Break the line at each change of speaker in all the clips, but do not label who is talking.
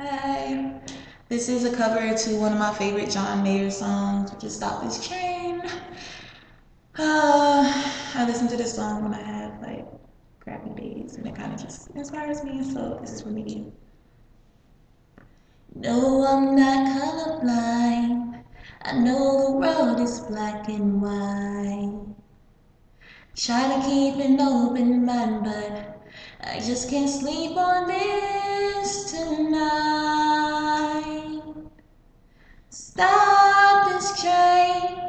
Hi. This is a cover to one of my favorite John Mayer songs, which is Stop This Train. I listen to this song when I have like crappy days and it kind of just inspires me, so this is for me. No, I'm not colorblind. I know the world is black and white. Try to keep an open mind, but I just can't sleep on this tonight. Stop this train.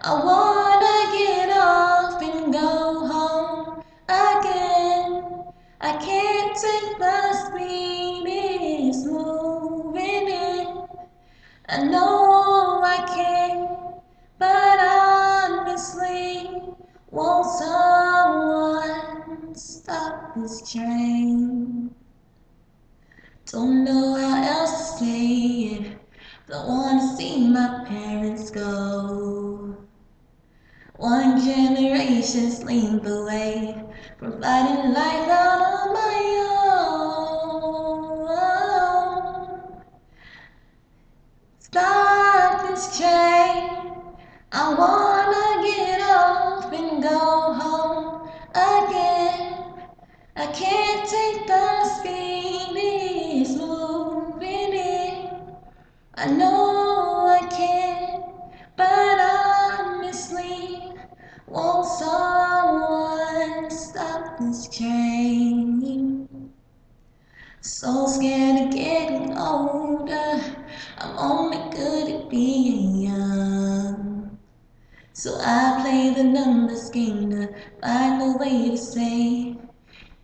I wanna get off and go home again. I can't take the speed it's moving in. I know I can, but honestly, won't someone stop this train? Don't know how else to say it. Don't wanna see my parents go. One generation slipped away from fighting life out on my own. Stop this train. I wanna get off and go home again. I can't take the speed it's moving in. I know I can, but honestly, won't someone stop this train? So scared of getting older, I'm only good at being young. So I play the numbers game to find a way to say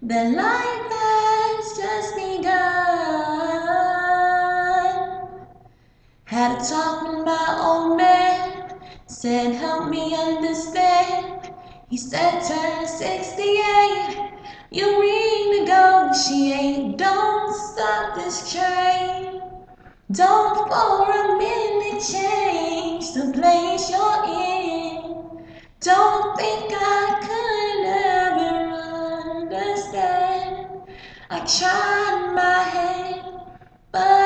that life has just begun. Had a talk with my old man, said help me understand. He said turn 68, you renegotiate. Don't stop this train. Don't for a minute change the place you're in. Don't think I could ever understand. I tried my hand, but